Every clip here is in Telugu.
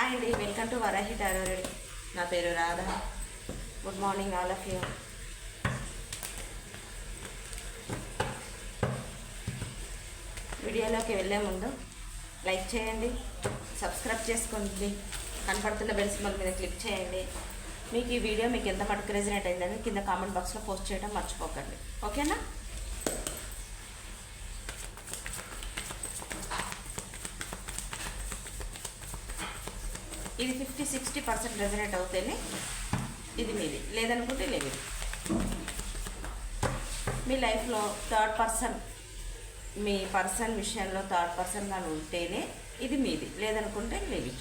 హాయ్ అండి, welcome to Varahi tarot reading. నా పేరు Radha. Good morning all of you. వీడియోలోకి వెళ్ళే ముందు లైక్ చేయండి, సబ్స్క్రైబ్ చేసుకోండి, కనపడుతున్న బెల్ సింబల్ మీద క్లిక్ చేయండి. మీకు ఈ వీడియో మీకు ఎంత మటుకు రెజనేట్ అయిందని కింద కామెంట్ బాక్స్లో పోస్ట్ చేయడం మర్చిపోకండి. ఓకేనా? ఇది 50-60% రెజనేట్ అవుతేనే ఇది మీది, లేదనుకుంటే లేదు. మీ లైఫ్లో థర్డ్ పర్సన్, మీ పర్సన్ విషయంలో థర్డ్ పర్సన్గా ఉంటేనే ఇది మీది, లేదనుకుంటే లేదు.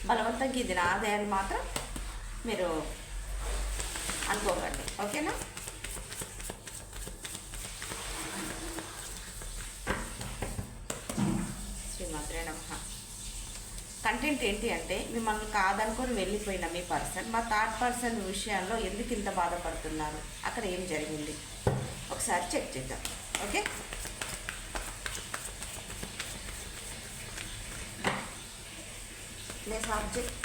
బలవంతంగా ఇది నాదే అని మాత్రం మీరు అనుకోకండి. ఓకేనా? శ్రీమాత్రే నమః. కంటెంట్ ఏంటి అంటే, మిమ్మల్ని కాదనుకొని వెళ్ళిపోయిన మీ పర్సన్ మా థర్డ్ పర్సన్ విషయాల్లో ఎందుకు ఇంత బాధపడుతున్నారు, అక్కడ ఏం జరిగింది ఒకసారి చెక్ చేద్దాం. Okay, place object.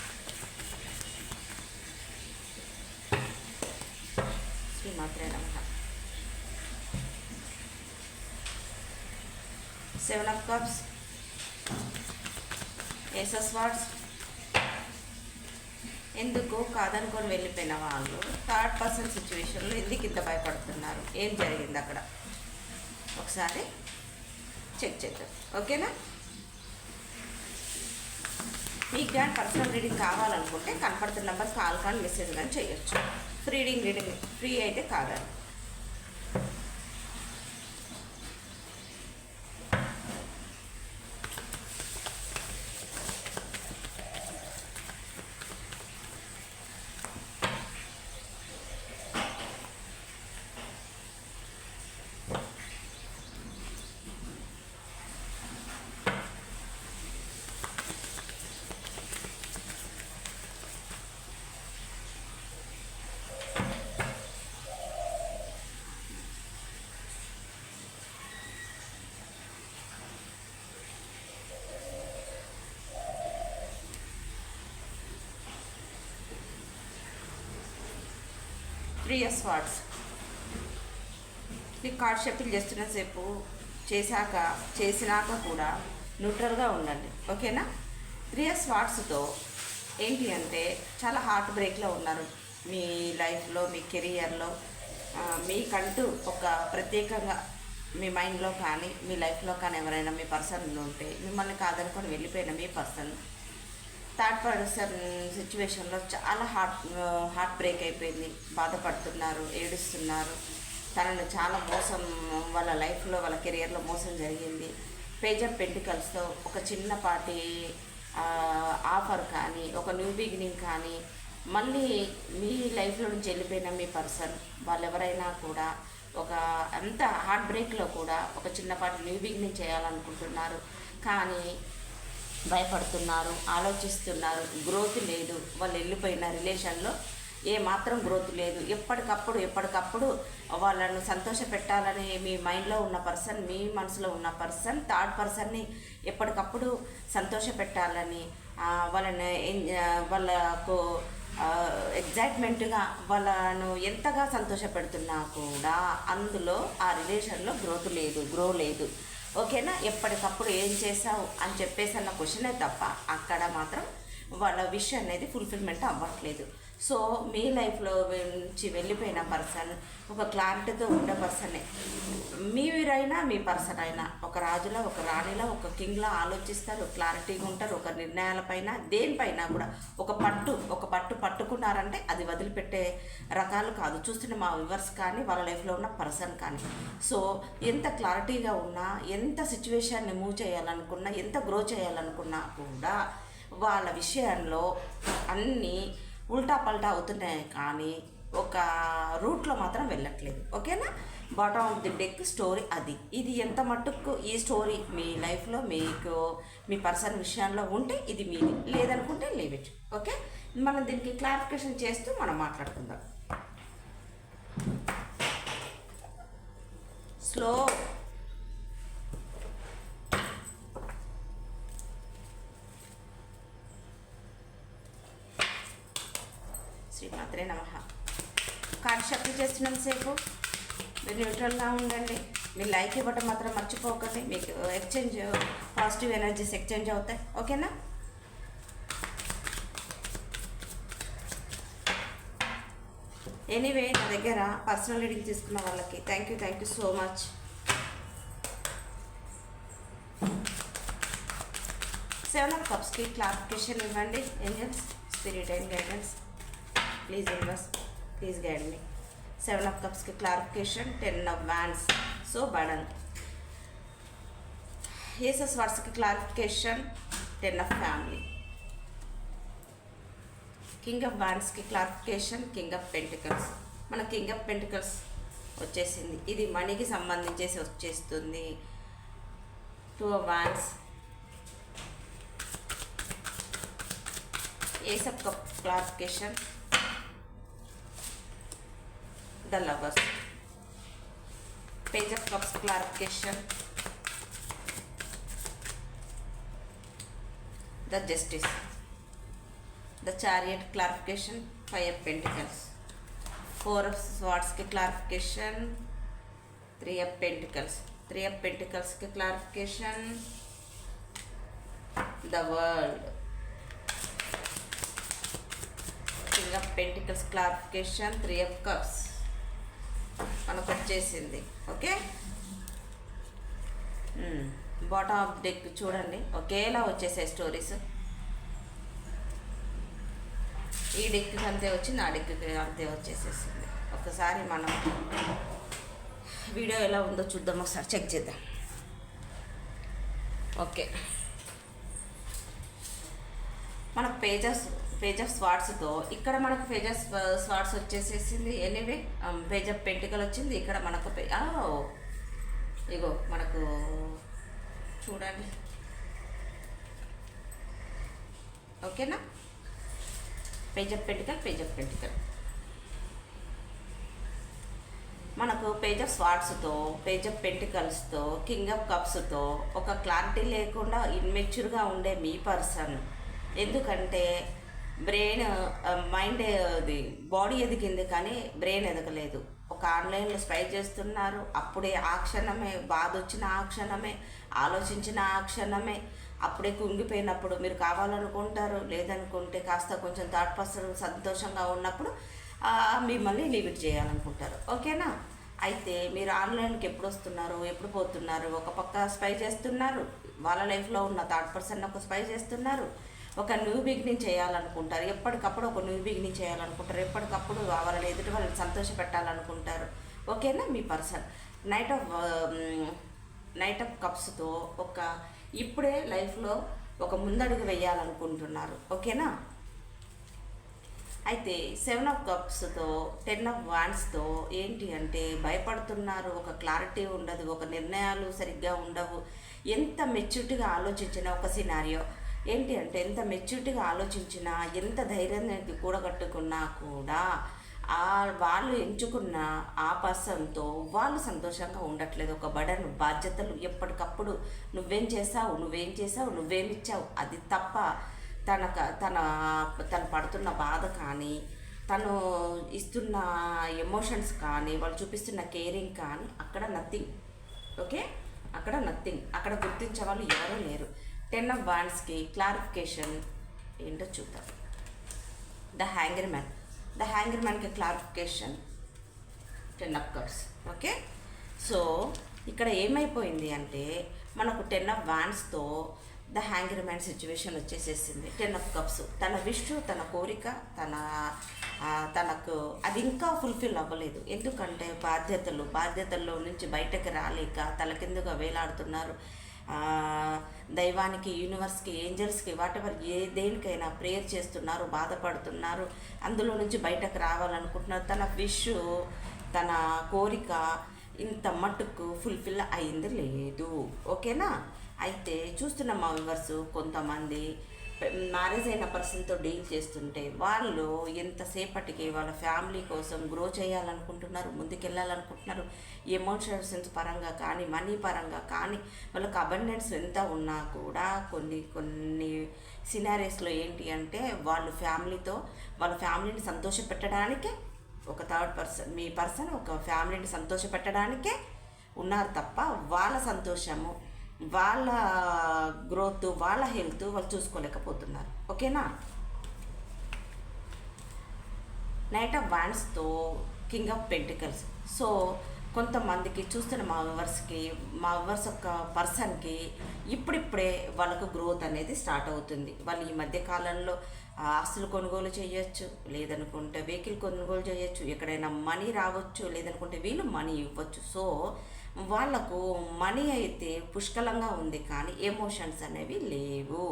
శ్రీమాత్రే నమః. 7 of Cups, Ace of Swords. ఎందుకు కాదనుకొని వెళ్ళిపోయిన వాళ్ళు థర్డ్ పర్సన్ సిచ్యువేషన్లో ఎందుకు ఇంత భయపడుతున్నారు, ఏం జరిగింది అక్కడ ఒకసారి చెక్ చేద్దాం. ఓకేనా? మీకు కానీ పర్సనల్ రీడింగ్ కావాలనుకుంటే కనపడుతున్న నెంబర్ కాల్ కానీ మెసేజ్ కానీ చేయొచ్చు. రీడింగ్ ఫ్రీ అయితే కాదని. Three of Swords. మీకు కార్డ్ షఫిల్ చేస్తున్నసేపు చేసినాక కూడా న్యూట్రల్గా ఉండండి. ఓకేనా? 3 of Swordsతో ఏంటి అంటే, చాలా హార్ట్ బ్రేక్లో ఉన్నారు మీ లైఫ్లో, మీ కెరియర్లో. మీకంటూ ఒక ప్రత్యేకంగా మీ మైండ్లో కానీ మీ లైఫ్లో కానీ ఎవరైనా మీ పర్సన్ ఉంటే, మిమ్మల్ని కాదనుకొని వెళ్ళిపోయిన మీ పర్సన్ థర్డ్ పర్సన్ సిచ్యువేషన్లో చాలా హార్ట్ బ్రేక్ అయిపోయింది, బాధపడుతున్నారు, ఏడుస్తున్నారు. తనను చాలా మోసం, వాళ్ళ లైఫ్లో వాళ్ళ కెరియర్లో మోసం జరిగింది. పేజ్ ఆఫ్ పెంటికల్స్తో ఒక చిన్నపాటి ఆఫర్ కానీ, ఒక న్యూ బిగినింగ్ కానీ, మళ్ళీ మీ లైఫ్లో నుంచి వెళ్ళిపోయిన మీ పర్సన్ వాళ్ళు ఎవరైనా కూడా ఒక అంత హార్ట్ బ్రేక్లో కూడా ఒక చిన్నపాటి న్యూ బిగినింగ్ చేయాలనుకుంటున్నారు. కానీ భయపడుతున్నారు, ఆలోచిస్తున్నారు. గ్రోత్ లేదు, వాళ్ళు వెళ్ళిపోయిన రిలేషన్లో ఏమాత్రం గ్రోత్ లేదు. ఎప్పటికప్పుడు వాళ్ళను సంతోష పెట్టాలని మీ మైండ్లో ఉన్న పర్సన్, మీ మనసులో ఉన్న పర్సన్ థర్డ్ పర్సన్ని ఎప్పటికప్పుడు సంతోష పెట్టాలని, వాళ్ళకు ఎగ్జైట్మెంట్గా వాళ్ళను ఎంతగా సంతోష పెడుతున్నా కూడా అందులో ఆ రిలేషన్లో గ్రో లేదు. ఓకేనా? ఎప్పటికప్పుడు ఏం చేసావు అని చెప్పేసి అన్న క్వశ్చనే తప్ప అక్కడ మాత్రం వాళ్ళ విష్ అనేది ఫుల్ఫిల్మెంట్ అవ్వట్లేదు. సో మీ లైఫ్లో నుంచి వెళ్ళిపోయిన పర్సన్ ఒక క్లారిటీతో ఉండే పర్సనే. మీరైనా మీ పర్సన్ అయినా ఒక రాజులా, ఒక రాణిలా, ఒక కింగ్లా ఆలోచిస్తారు, క్లారిటీగా ఉంటారు. ఒక నిర్ణయాలపైన దేనిపైన కూడా ఒక పట్టు పట్టుకున్నారంటే అది వదిలిపెట్టే రకాలు కాదు. చూస్తున్న మా వ్యూవర్స్ కానీ వాళ్ళ లైఫ్లో ఉన్న పర్సన్ కానీ. సో ఎంత క్లారిటీగా ఉన్నా, ఎంత సిచ్యువేషన్ని మూవ్ చేయాలనుకున్నా, ఎంత గ్రో చేయాలనుకున్నా కూడా వాళ్ళ విషయంలో అన్నీ ఉల్టా పల్టా అవుతున్నాయి, కానీ ఒక రూట్లో మాత్రం వెళ్ళట్లేదు. ఓకేనా? Bottom of the deck story అది. ఇది ఎంత మట్టుకు ఈ స్టోరీ మీ లైఫ్లో మీకు మీ పర్సన్ విషయంలో ఉంటే ఇది మీది, లేదనుకుంటే లీవ్ ఇట్. ఓకే, మనం దీనికి క్లారిఫికేషన్ చేస్తూ మనం మాట్లాడుకుందాం. స్లో శ్రీమాత్రే నమః. కార్డ్ షఫుల్ చేస్తున్నంతసేపు మీరు న్యూట్రల్గా ఉండండి. మీరు లైక్ ఇవ్వటం మాత్రం మర్చిపోకండి. మీకు ఎక్స్చేంజ్ పాజిటివ్ ఎనర్జీస్ ఎక్స్చేంజ్ అవుతాయి. ఓకేనా? ఎనీవే, నా దగ్గర పర్సనల్ రీడింగ్ తీసుకున్న వాళ్ళకి thank you so much. Seven of కప్స్కి క్లారిఫికేషన్ ఇవ్వండి. Angels, spirit and guidance, please universe, please guide me. Seven of కప్స్కి clarification, 10 of wands, so burden. Ace of స్వర్డ్స్కి clarification, 10 of family. King of వ్యాండ్స్కి క్లారిఫికేషన్, కింగ్ ఆఫ్ పెంటికల్స్. మన కింగ్ ఆఫ్ పెంటికల్స్ వచ్చేసింది. ఇది మనీకి సంబంధించేసి వచ్చేస్తుంది. 2 of wands. Ace of cup clarification, the lovers. Page of cups clarification, the justice. The chariot clarification, 5 of pentacles. 4 of swords ki clarification, 3 of pentacles. 3 of pentacles ki clarification, the world. King of pentacles clarification, 3 of cups మనకు వచ్చేసింది. ఓకే, బాటమ్ ఆఫ్ డెక్ చూడండి, ఒకేలా వచ్చేసాయి స్టోరీస్. ఈ డెక్కి అంతే వచ్చింది, ఆ డెక్కి అంతే వచ్చేసేసింది. ఒకసారి మనం వీడియో ఎలా ఉందో చూద్దాం, ఒకసారి చెక్ చేద్దాం. ఓకే, మన పేజ్ ఆఫ్ స్వార్డ్స్తో ఇక్కడ మనకు పేజ్ ఆఫ్ స్వార్డ్స్ వచ్చేసేసింది. ఎనీవే, పేజ్ ఆఫ్ పెంటికల్ వచ్చింది. ఇక్కడ మనకు ఇగో మనకు చూడండి. ఓకేనా? పేజ్ ఆఫ్ పెంటికల్ మనకు పేజ్ ఆఫ్ స్వార్డ్స్తో, పేజ్ ఆఫ్ పెంటికల్స్తో, కింగ్ ఆఫ్ కప్స్తో ఒక క్లారిటీ లేకుండా ఇన్మెచ్యూర్గా ఉండే మీ పర్సన్. ఎందుకంటే బ్రెయిన్, మైండ్, అది బాడీ ఎదిగింది కానీ బ్రెయిన్ ఎదగలేదు. ఒక ఆన్లైన్లో స్పై చేస్తున్నారు. అప్పుడే ఆ క్షణమే బాధ వచ్చిన, ఆ క్షణమే ఆలోచించిన, ఆ క్షణమే అప్పుడే కుంగిపోయినప్పుడు మీరు కావాలనుకుంటారు. లేదనుకుంటే కాస్త కొంచెం థర్డ్ పర్సన్ సంతోషంగా ఉన్నప్పుడు మిమ్మల్ని లిమిట్ చేయాలనుకుంటారు. ఓకేనా? అయితే మీరు ఆన్లైన్కి ఎప్పుడు వస్తున్నారు, ఎప్పుడు పోతున్నారు, ఒక పక్క స్పై చేస్తున్నారు, వాళ్ళ లైఫ్లో ఉన్న థర్డ్ పర్సన్ ఒక స్పై చేస్తున్నారు. ఒక న్యూ బిగినింగ్ చేయాలనుకుంటారు. ఎప్పటికప్పుడు ఒక న్యూ బిగినింగ్ చేయాలనుకుంటారు. ఎప్పటికప్పుడు వాళ్ళని ఎదుటి వాళ్ళని సంతోష పెట్టాలనుకుంటారు. ఓకేనా? మీ పర్సన్ నైట్ ఆఫ్ కప్స్తో ఒక ఇప్పుడే లైఫ్లో ఒక ముందడుగు వేయాలనుకుంటున్నారు. ఓకేనా? అయితే 7 ఆఫ్ కప్స్తో, 10 ఆఫ్ వాండ్స్తో ఏంటి అంటే భయపడుతున్నారు. ఒక క్లారిటీ ఉండదు, ఒక నిర్ణయాలు సరిగ్గా ఉండవు. ఎంత మెచ్యూరిటీగా ఆలోచించిన ఒక సినారియో ఏంటి అంటే, ఎంత మెచ్యూరిటీగా ఆలోచించినా, ఎంత ధైర్యాన్ని కూడగట్టుకున్నా కూడా వాళ్ళు ఎంచుకున్న ఆ పర్సన్తో వాళ్ళు సంతోషంగా ఉండట్లేదు. ఒక బడన్, బాధ్యతలు ఎప్పటికప్పుడు నువ్వేం చేసావు, నువ్వేమిచ్చావు, అది తప్ప తను పడుతున్న బాధ కానీ, తను ఇస్తున్న ఎమోషన్స్ కానీ, వాళ్ళు చూపిస్తున్న కేరింగ్ కానీ అక్కడ నథింగ్. ఓకే, అక్కడ నథింగ్. అక్కడ గుర్తించే వాళ్ళు ఎవరూ లేరు. 10 ఆఫ్ వాండ్స్కి క్లారిఫికేషన్ ఏంటో చూద్దాం. ద హ్యాంగర్ మ్యాన్కి clarification 10 of cups. Okay, so ఇక్కడ ఏమైపోయింది అంటే మనకు 10 ఆఫ్ వాండ్స్తో ద హ్యాంగర్ మ్యాన్ సిచ్యువేషన్ వచ్చేసేసింది. 10 ఆఫ్ కప్స్, తన విష్, తన కోరిక, తనకు అది ఇంకా ఫుల్ఫిల్ అవ్వలేదు. ఎందుకంటే బాధ్యతల్లో నుంచి బయటకు రాలేక తలకిందుగా వేలాడుతున్నారు. దైవానికి, యూనివర్స్కి, ఏంజల్స్కి, వాటెవర్ దేనికైనా ప్రేయర్ చేస్తున్నారు, బాధపడుతున్నారు. అందులో నుంచి బయటకు రావాలనుకుంటున్నారు. తన విష్, తన కోరిక ఇంత మట్టుకు ఫుల్ఫిల్ అయింది లేదు. ఓకేనా? అయితే చూస్తున్న మా వ్యూవర్స్ కొంతమంది మ్యారేజ్ అయిన పర్సన్తో డీల్ చేస్తుంటే వాళ్ళు ఎంతసేపటికి వాళ్ళ ఫ్యామిలీ కోసం గ్రో చేయాలనుకుంటున్నారు, ముందుకెళ్ళాలనుకుంటున్నారు. ఎమోషన్స్ పరంగా కానీ మనీ పరంగా కానీ వాళ్ళకి అబండెన్స్ ఎంత ఉన్నా కూడా కొన్ని సినారీస్లో ఏంటి అంటే వాళ్ళ ఫ్యామిలీని సంతోషపెట్టడానికే ఒక థర్డ్ పర్సన్, మీ పర్సన్ ఒక ఫ్యామిలీని సంతోషపెట్టడానికే ఉన్నారు తప్ప వాళ్ళ సంతోషము, వాళ్ళ గ్రోత్, వాళ్ళ హెల్త్ వాళ్ళు చూసుకోలేకపోతున్నారు. ఓకేనా. నైట్ ఆఫ్ వాండ్స్తో కింగ్ ఆఫ్ పెంటికల్స్. సో కొంతమందికి చూస్తున్న మా వ్యూవర్స్ ఒక పర్సన్కి ఇప్పుడిప్పుడే వాళ్ళకు గ్రోత్ అనేది స్టార్ట్ అవుతుంది. వాళ్ళు ఈ మధ్య కాలంలో ఆస్తులు కొనుగోలు చేయొచ్చు, లేదనుకుంటే వెహికల్ కొనుగోలు చేయొచ్చు, ఎక్కడైనా మనీ రావచ్చు, లేదనుకుంటే వీళ్ళు మనీ ఇవ్వచ్చు. సో వాళ్ళకు మనీ అయితే పుష్కలంగా ఉంది కానీ ఎమోషన్స్ అనేవి లేవు.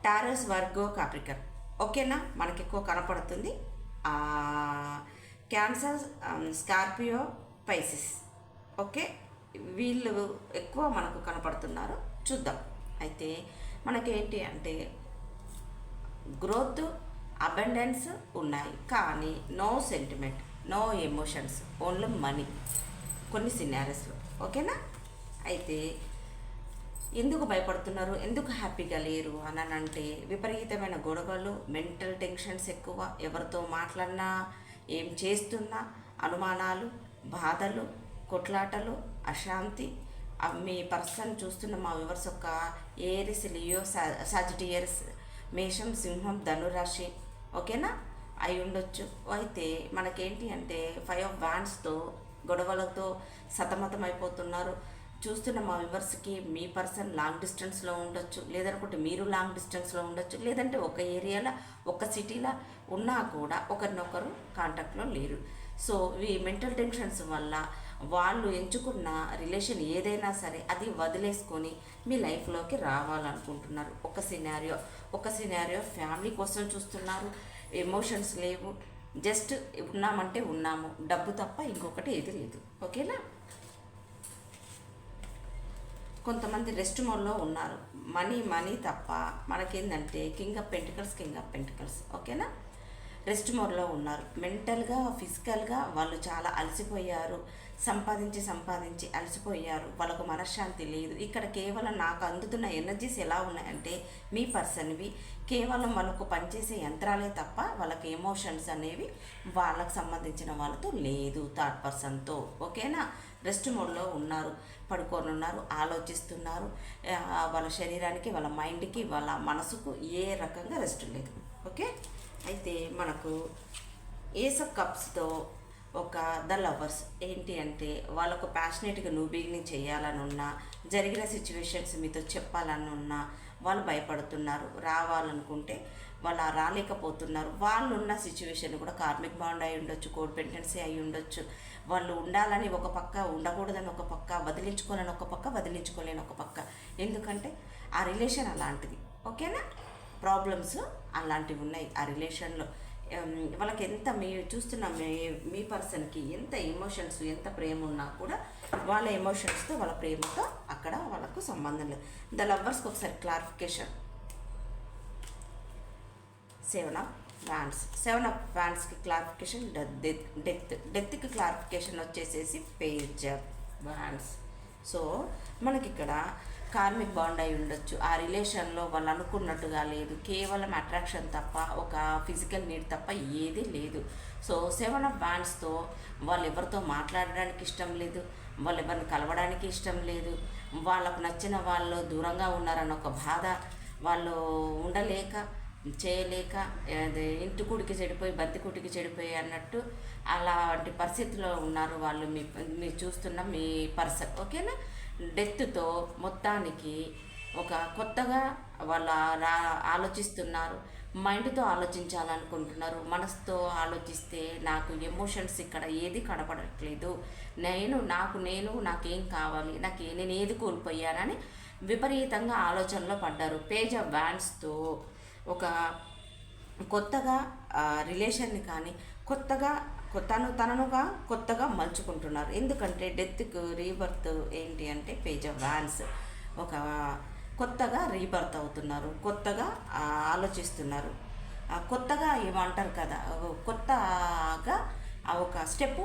Taurus, Virgo, Capricorn. ఓకేనా, మనకి ఎక్కువ కనపడుతుంది. Cancer, Scorpio, Pisces. ఓకే, వీళ్ళు ఎక్కువ మనకు కనపడుతున్నారు. చూద్దాం. అయితే మనకేంటి అంటే గ్రోత్, అబండెన్స్ ఉన్నాయి కానీ no sentiment, no emotions, only money కొన్ని సినారీస్లో. ఓకేనా. అయితే ఎందుకు భయపడుతున్నారు, ఎందుకు హ్యాపీగా లేరు అని అంటే విపరీతమైన గొడవలు, మెంటల్ టెన్షన్స్ ఎక్కువ, ఎవరితో మాట్లాడినా ఏం చేస్తున్నా అనుమానాలు, బాధలు, కొట్లాటలు, అశాంతి. మీ పర్సన్ చూస్తున్న మా వ్యూవర్స్ ఒక ఏరిస్, లియో, సాజిటియర్స్, మేషం, సింహం, ధనురాశి. ఓకేనా, అయి ఉండొచ్చు. అయితే మనకేంటి అంటే 5 ఆఫ్ వాండ్స్తో గొడవలతో సతమతం అయిపోతున్నారు. చూస్తున్న మా వ్యూవర్స్కి మీ పర్సన్ లాంగ్ డిస్టెన్స్లో ఉండొచ్చు, లేదనుకుంటే మీరు లాంగ్ డిస్టెన్స్లో ఉండొచ్చు, లేదంటే ఒక ఏరియాలో ఒక సిటీలో ఉన్నా కూడా ఒకరినొకరు కాంటాక్ట్లో లేరు. సో ఈ మెంటల్ టెన్షన్స్ వల్ల వాళ్ళు ఎంచుకున్న రిలేషన్ ఏదైనా సరే అది వదిలేసుకొని మీ లైఫ్లోకి రావాలనుకుంటున్నారు. ఒక సినారియో ఫ్యామిలీ కోసం చూస్తున్నారు. ఎమోషన్స్ లేవు, జస్ట్ ఉన్నామంటే ఉన్నాము, డబ్బు తప్ప ఇంకొకటి ఏది లేదు. ఓకేనా. కొంతమంది రెస్ట్ మోడ్లో ఉన్నారు. మనీ తప్ప మనకేందంటే కింగ్ ఆఫ్ పెంటికల్స్. ఓకేనా, రెస్ట్ మోడ్లో ఉన్నారు. మెంటల్గా, ఫిజికల్గా వాళ్ళు చాలా అలసిపోయారు. సంపాదించి అలసిపోయారు. వాళ్ళకు మనశ్శాంతి లేదు. ఇక్కడ కేవలం నాకు అందుతున్న ఎనర్జీస్ ఎలా ఉన్నాయంటే మీ పర్సన్వి కేవలం వాళ్ళకు పనిచేసే యంత్రాలే తప్ప వాళ్ళకి ఎమోషన్స్ అనేవి వాళ్ళకు సంబంధించిన వాళ్ళతో లేదు, థర్డ్ పర్సన్తో. ఓకేనా. రెస్ట్ మోడ్లో ఉన్నారు, పడుకొని ఉన్నారు, ఆలోచిస్తున్నారు. వాళ్ళ శరీరానికి, వాళ్ళ మైండ్కి, వాళ్ళ మనసుకు ఏ రకంగా రెస్ట్ లేదు. ఓకే. అయితే మనకు ఏస్ ఆఫ్ కప్స్తో ఒక ద లవర్స్ ఏంటి అంటే వాళ్ళకు ప్యాషనేట్గా నువ్వు బిగినింగ్ చేయాలని ఉన్నా, జరిగిన సిచ్యువేషన్స్ మీతో చెప్పాలని ఉన్నా వాళ్ళు భయపడుతున్నారు. రావాలనుకుంటే వాళ్ళు రాలేకపోతున్నారు. వాళ్ళు ఉన్న సిచ్యువేషన్ కూడా కార్మిక్ బాండ్ అయి ఉండొచ్చు, కోడ్ పెంటెన్సీ అయి ఉండొచ్చు. వాళ్ళు ఉండాలని ఒక పక్క, ఉండకూడదని ఒక పక్క, వదిలించుకోవాలని ఒక పక్క, వదిలించుకోలేని ఒక పక్క. ఎందుకంటే ఆ రిలేషన్ అలాంటిది. ఓకేనా. ప్రాబ్లమ్స్ అలాంటివి ఉన్నాయి ఆ రిలేషన్లో. వాళ్ళకి ఎంత చూస్తున్న మీ పర్సన్కి ఎంత ఎమోషన్స్, ఎంత ప్రేమ ఉన్నా కూడా వాళ్ళ ఎమోషన్స్తో, వాళ్ళ ప్రేమతో అక్కడ వాళ్ళకు సంబంధం లేదు. ద లవర్స్కి ఒకసారి క్లారిఫికేషన్. 7 ఆఫ్ వ్యాండ్స్కి క్లారిఫికేషన్ డెత్కి క్లారిఫికేషన్ వచ్చేసేసి పేజ్ ఆఫ్ వ్యాండ్స్. సో మనకి ఇక్కడ కార్మిక్ బాండ్ అయి ఉండొచ్చు. ఆ రిలేషన్లో వాళ్ళు అనుకున్నట్టుగా లేదు, కేవలం అట్రాక్షన్ తప్ప, ఒక ఫిజికల్ నీడ్ తప్ప ఏదీ లేదు. సో 7 ఆఫ్ వ్యాండ్స్తో వాళ్ళు ఎవరితో మాట్లాడడానికి ఇష్టం లేదు, వాళ్ళు ఎవరిని కలవడానికి ఇష్టం లేదు, వాళ్ళకు నచ్చిన వాళ్ళు దూరంగా ఉన్నారన్న ఒక బాధ, వాళ్ళు ఉండలేక చేయలేక ఇంటికుడికి చెడిపోయి బంతికుడికి చెడిపోయి అన్నట్టు అలాంటి పరిస్థితిలో ఉన్నారు వాళ్ళు. మీరు చూస్తున్న మీ పర్సన్. ఓకేనా. డెత్తో మొత్తానికి ఒక కొత్తగా వాళ్ళు ఆలోచిస్తున్నారు. మైండ్తో ఆలోచించాలనుకుంటున్నారు. మనసుతో ఆలోచిస్తే నాకు ఎమోషన్స్ ఇక్కడ ఏది కనపడట్లేదు, నాకేం కావాలి, నేను ఏది కోల్పోయానని విపరీతంగా ఆలోచనలో పడ్డారు. పేజ్ ఆఫ్ వ్యాండ్స్తో ఒక కొత్తగా రిలేషన్ని కానీ కొత్తగా మలుచుకుంటున్నారు. ఎందుకంటే డెత్కు రీబర్త్ ఏంటి అంటే పేజ్ ఆఫ్ వ్యాండ్స్. ఒక కొత్తగా రీబర్త్ అవుతున్నారు, కొత్తగా ఆలోచిస్తున్నారు, కొత్తగా ఏమంటారు కదా, కొత్తగా ఒక స్టెప్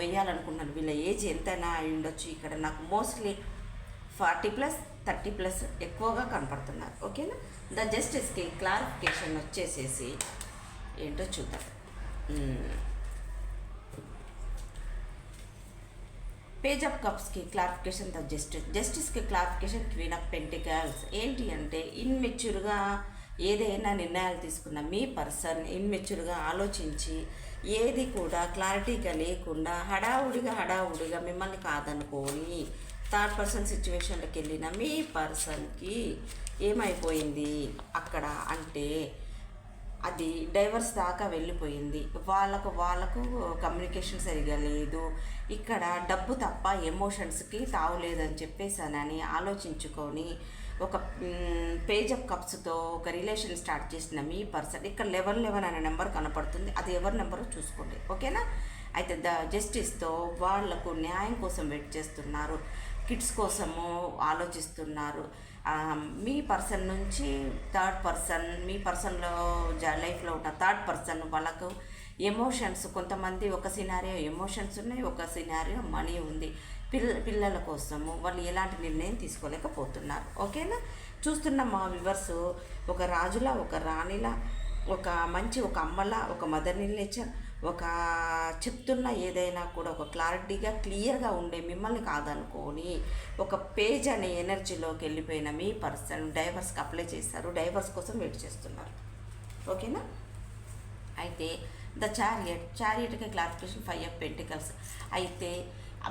వేయాలనుకున్నాను. వీళ్ళ ఏజ్ ఎంతైనా అయి ఉండొచ్చు. ఇక్కడ నాకు మోస్ట్లీ 40+, 30+ ఎక్కువగా కనపడుతున్నారు. ఓకేనా. ద జస్టిస్కి క్లారిఫికేషన్ వచ్చేసేసి ఏంటో చూద్దాం. పేజ్ ఆఫ్ కప్స్కి క్లారిఫికేషన్ ద జస్టిస్కి క్లారిఫికేషన్ క్వీన్ ఆఫ్ పెంటికల్స్. ఏంటి అంటే ఇన్మెచ్యూర్గా ఏదైనా నిర్ణయాలు తీసుకున్న మీ పర్సన్ ఇన్మెచ్యూర్గా ఆలోచించి ఏది కూడా క్లారిటీగా లేకుండా హడావుడిగా మిమ్మల్ని కాదనుకోని థర్డ్ పర్సన్ సిచ్యువేషన్లోకి వెళ్ళిన మీ పర్సన్కి ఏమైపోయింది అక్కడ అంటే అది డైవర్స్ దాకా వెళ్ళిపోయింది. వాళ్ళకు కమ్యూనికేషన్ సరిగా లేదు. ఇక్కడ డబ్బు తప్ప ఎమోషన్స్కి తావులేదని చెప్పేసానని ఆలోచించుకొని ఒక పేజ్ ఆఫ్ కప్స్తో ఒక రిలేషన్ స్టార్ట్ చేసిన మీ పర్సన్ ఇక్కడ 11 అనే నెంబర్ కనపడుతుంది. అది ఎవరి నెంబరో చూసుకోండి. ఓకేనా. అయితే ద జస్టిస్తో వాళ్లకు న్యాయం కోసం వెయిట్ చేస్తున్నారు, కిడ్స్ కోసము ఆలోచిస్తున్నారు. మీ పర్సన్ నుంచి థర్డ్ పర్సన్, మీ పర్సన్లో లైఫ్లో ఉన్న థర్డ్ పర్సన్ వాళ్ళకు ఎమోషన్స్, కొంతమంది ఒక సినారియో ఎమోషన్స్ ఉన్నాయి, ఒక సినారియో మనీ ఉంది. పిల్లల కోసము వాళ్ళు ఎలాంటి నిర్ణయం తీసుకోలేకపోతున్నారు. ఓకేనా. చూస్తున్న మా వ్యూవర్స్ ఒక రాజులా, ఒక రాణిలా, ఒక అమ్మలా, ఒక మదర్ నేచర్, ఒక చెప్తున్న ఏదైనా కూడా ఒక క్లియర్గా ఉండే మిమ్మల్ని కాదనుకొని ఒక పేజ్ అనే ఎనర్జీలోకి వెళ్ళిపోయిన మీ పర్సన్ డైవర్స్కి అప్లై చేస్తారు, డైవర్స్ కోసం వెయిట్ చేస్తున్నారు. ఓకేనా. అయితే ద చారియట్కి క్లారిఫికేషన్ 5 ఆఫ్ పెంటికల్స్. అయితే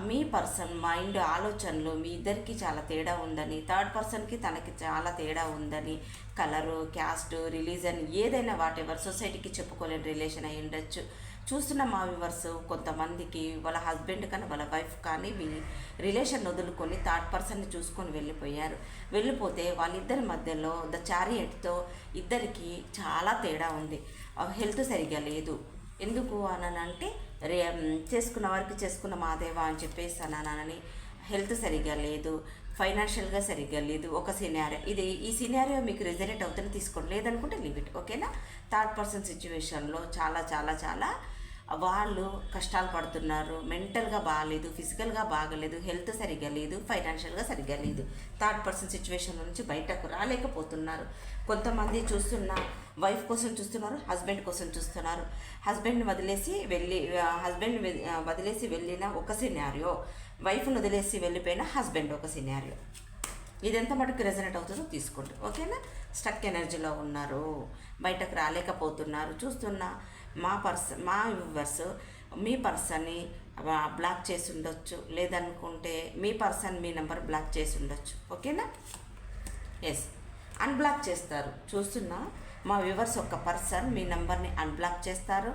మీ పర్సన్ మైండ్ ఆలోచనలు మీ ఇద్దరికి చాలా తేడా ఉందని, థర్డ్ పర్సన్కి తనకి చాలా తేడా ఉందని, కలరు, క్యాస్ట్, రిలీజన్ ఏదైనా వాటెవర్ సొసైటీకి చెప్పుకోలేని రిలేషన్ అయి ఉండొచ్చు. చూస్తున్న మా వ్యూవర్స్ కొంతమందికి వాళ్ళ హస్బెండ్ కానీ వాళ్ళ వైఫ్ కానీ మీ రిలేషన్ వదులుకొని థర్డ్ పర్సన్ని చూసుకొని వెళ్ళిపోతే వాళ్ళిద్దరి మధ్యలో ద చారియట్తో ఇద్దరికి చాలా తేడా ఉంది. హెల్త్ సరిగ్గా లేదు. ఎందుకు అనంటే చేసుకున్న వారికి చేసుకున్న మాదేవా అని చెప్పేసి అనానని హెల్త్ సరిగ్గా లేదు, ఫైనాన్షియల్గా సరిగ్గా లేదు. ఒక సినారియో ఈ సినారియో మీకు రిజనేట్ అవుతుంది, తీసుకోండి. లేదనుకుంటే లీవ్ ఇట్. ఓకేనా. థర్డ్ పర్సన్ సిచ్యువేషన్లో చాలా వాళ్ళు కష్టాలు పడుతున్నారు. మెంటల్గా బాగాలేదు, ఫిజికల్గా బాగలేదు, హెల్త్ సరిగ్గా లేదు, ఫైనాన్షియల్గా సరిగ్గా లేదు. థర్డ్ పర్సన్ సిచ్యువేషన్ నుంచి బయటకు రాలేకపోతున్నారు. కొంతమంది చూస్తున్న వైఫ్ కోసం చూస్తున్నారు, హస్బెండ్ కోసం చూస్తున్నారు. హస్బెండ్ వదిలేసి వెళ్ళిన ఒక సినారియో, వైఫ్ని వదిలేసి వెళ్ళిపోయిన హస్బెండ్ ఒక సినారియో. ఇది ఎంత మటుకు రెజనేట్ అవుతుందో తీసుకోండి. ఓకేనా. స్టక్ ఎనర్జీలో ఉన్నారు, బయటకు రాలేకపోతున్నారు. చూస్తున్న మా వ్యూవర్స్ మీ పర్సన్ని బ్లాక్ చేసి ఉండొచ్చు, లేదనుకుంటే మీ పర్సన్ మీ నెంబర్ బ్లాక్ చేసి ఉండొచ్చు. ఓకేనా. ఎస్, అన్బ్లాక్ చేస్తారు. చూస్తున్న మా వ్యూవర్స్ ఒక పర్సన్ మీ నెంబర్ని అన్బ్లాక్ చేస్తారు,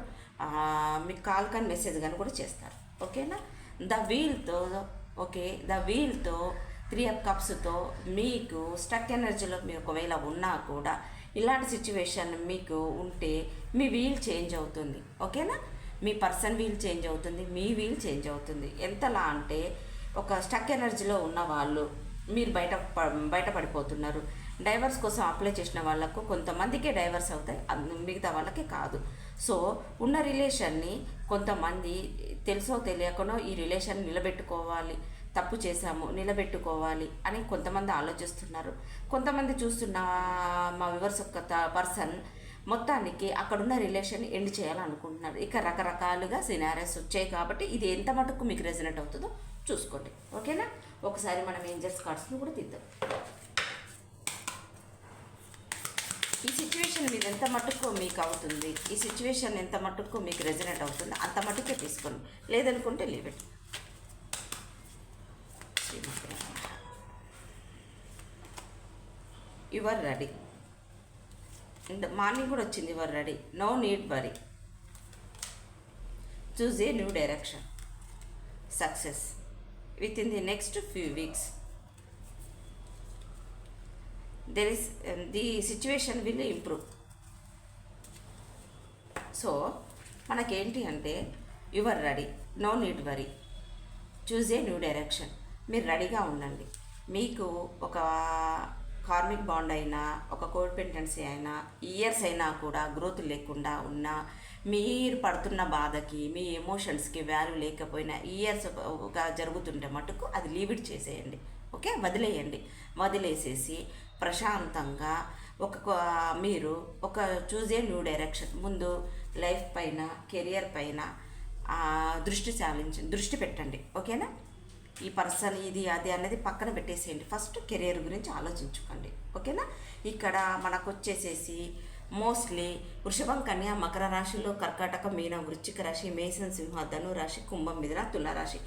మీకు కాల్ కానీ మెసేజ్ కానీ కూడా చేస్తారు. ఓకేనా. ద వీల్తో 3 ఆఫ్ కప్స్తో మీకు స్టక్ ఎనర్జీలో మీరు ఒకవేళ ఉన్నా కూడా ఇలాంటి సిచ్యువేషన్ మీకు ఉంటే మీ వీల్ చేంజ్ అవుతుంది. ఓకేనా. మీ పర్సన్ వీల్ చేంజ్ అవుతుంది, మీ వీల్ చేంజ్ అవుతుంది. ఎంతలా అంటే ఒక స్టక్ ఎనర్జీలో ఉన్న వాళ్ళు మీరు బయటపడిపోతున్నారు. డైవర్స్ కోసం అప్లై చేసిన వాళ్ళకు కొంతమందికే డైవర్స్ అవుతాయి, మిగతా వాళ్ళకి కాదు. సో ఉన్న రిలేషన్ని కొంతమంది తెలుసో తెలియకనో ఈ రిలేషన్ నిలబెట్టుకోవాలి, తప్పు చేశాము నిలబెట్టుకోవాలి అని కొంతమంది ఆలోచిస్తున్నారు. కొంతమంది చూస్తున్న మా వ్యూవర్స్ ఒక పర్సన్ మొత్తానికి అక్కడున్న రిలేషన్ ఎండ్ చేయాలనుకుంటున్నారు. ఇక రకరకాలుగా సినారియోస్ వచ్చాయి కాబట్టి ఇది ఎంత మటుకు మీకు రెజనేట్ అవుతుందో చూసుకోండి. ఓకేనా. ఒకసారి మనం ఏంజల్స్ కార్డ్స్ని కూడా తీద్దాం. ఈ సిచ్యువేషన్ మీద ఎంత మటుకు మీకు అవుతుంది, ఈ సిచ్యువేషన్ ఎంత మటుకు మీకు రెజనేట్ అవుతుంది అంత మటుకే తీసుకోండి, లేదనుకుంటే leave it. You're ready. Morning కూడా వచ్చింది you're ready. No need worry. Choose a new direction. Success within the next few weeks. The situation will improve. So మనకేంటి అంటే you're ready, no need worry, choose a new direction. మీరు రెడీగా ఉండండి. మీకు ఒక కార్మిక్ బాండ్ అయినా ఒక కోడిపెంటెన్సీ అయినా ఇయర్స్ అయినా కూడా గ్రోత్ లేకుండా ఉన్నా మీరు పడుతున్న బాధకి మీ ఎమోషన్స్కి వాల్యూ లేకపోయినా ఇయర్స్గా జరుగుతుంటే మటుకు అది లీవిట్ చేసేయండి. ఓకే, వదిలేయండి. వదిలేసేసి ప్రశాంతంగా మీరు ఒక చూజ్ ఏ న్యూ డైరెక్షన్ ముందు లైఫ్ పైన కెరియర్ పైన దృష్టి పెట్టండి. ఓకేనా, ఈ పర్సన్ ఇది అది అనేది పక్కన పెట్టేసేయండి. ఫస్ట్ కెరీర్ గురించి ఆలోచించుకోండి. ఓకేనా, ఇక్కడ మనకు వచ్చేసేసి మోస్ట్లీ వృషభం, కన్య, మకర రాశిలో కర్కాటక, మీనం, వృశ్చిక రాశి, మేషం, సింహ, ధను రాశి, కుంభం, మిథున, తుల రాశి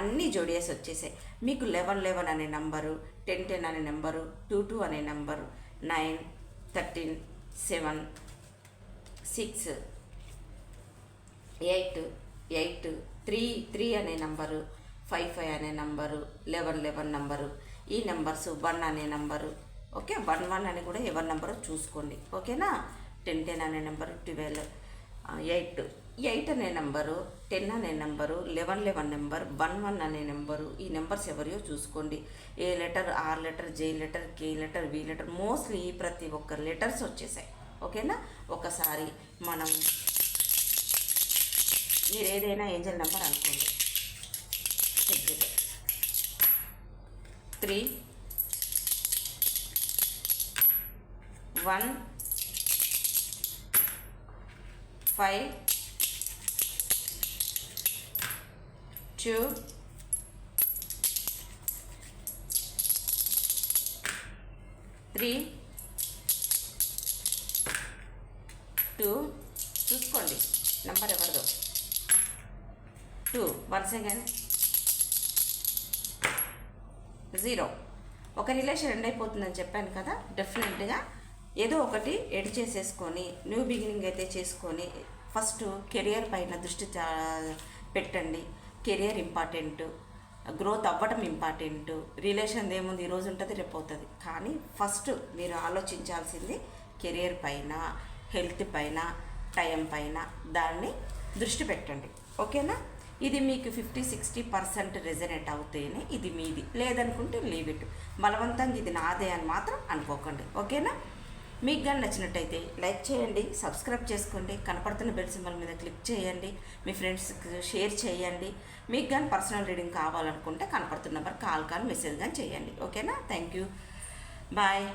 అన్నీ జోడియాస్ వచ్చేసాయి. మీకు 11 అనే నెంబరు, 10 అనే నెంబరు, 22 అనే నెంబరు, 9, 13, 7, 6, 8, 3 అనే నెంబరు, 5 అనే నెంబరు, 11 నెంబరు, ఈ నెంబర్స్ 1 అనే నెంబరు. ఓకే, 1 అని కూడా ఎవరి నెంబరో చూసుకోండి. ఓకేనా, 10 అనే నెంబరు, 12, 8 అనే నెంబరు, 10 అనే నెంబరు, 11 నెంబర్, 11 అనే నెంబరు. ఈ నెంబర్స్ ఎవరియో చూసుకోండి. A letter, R letter, J letter, K letter, V letter, mostly ప్రతి ఒక్క లెటర్స్ వచ్చేసాయి. ఓకేనా, ఒకసారి మనం మీరు ఏదైనా ఏంజల్ నెంబర్ అనుకోండి. 3, 1, 5, 2, 3, 2 చూసుకోండి నెంబర్ ఎవరిదో. 2 వన్స్ అగైన్ 0. ఒక రిలేషన్ ఎండ్ అయిపోతుందని చెప్పాను కదా, డెఫినెట్గా ఏదో ఒకటి ఎడ్ చేసేసుకొని న్యూ బిగినింగ్ అయితే చేసుకొని ఫస్ట్ కెరియర్ పైన దృష్టి పెట్టండి. కెరియర్ ఇంపార్టెంట్, గ్రోత్ అవ్వడం ఇంపార్టెంట్. రిలేషన్ ఏముంది, ఈరోజు ఉంటుంది రేపు అవుతుంది, కానీ ఫస్ట్ మీరు ఆలోచించాల్సింది కెరియర్ పైన, హెల్త్ పైన, టైం పైన దాన్ని దృష్టి పెట్టండి. ఓకేనా, ఇది మీకు 50-60% రెజనేట్ అవుతేనే ఇది మీది, లేదనుకుంటే లీవ్ ఇట్. బలవంతంగా ఇది నాదే అని మాత్రం అనుకోకండి. ఓకేనా, మీకు కానీ నచ్చినట్టయితే లైక్ చేయండి, సబ్స్క్రైబ్ చేసుకోండి, కనపడుతున్న బెల్ సింబల్ మీద క్లిక్ చేయండి, మీ ఫ్రెండ్స్కి షేర్ చేయండి. మీకు కానీ పర్సనల్ రీడింగ్ కావాలనుకుంటే కనపడుతున్న నెంబర్ కాల్ మెసేజ్ కానీ చేయండి. ఓకేనా, థ్యాంక్ యూ, బాయ్.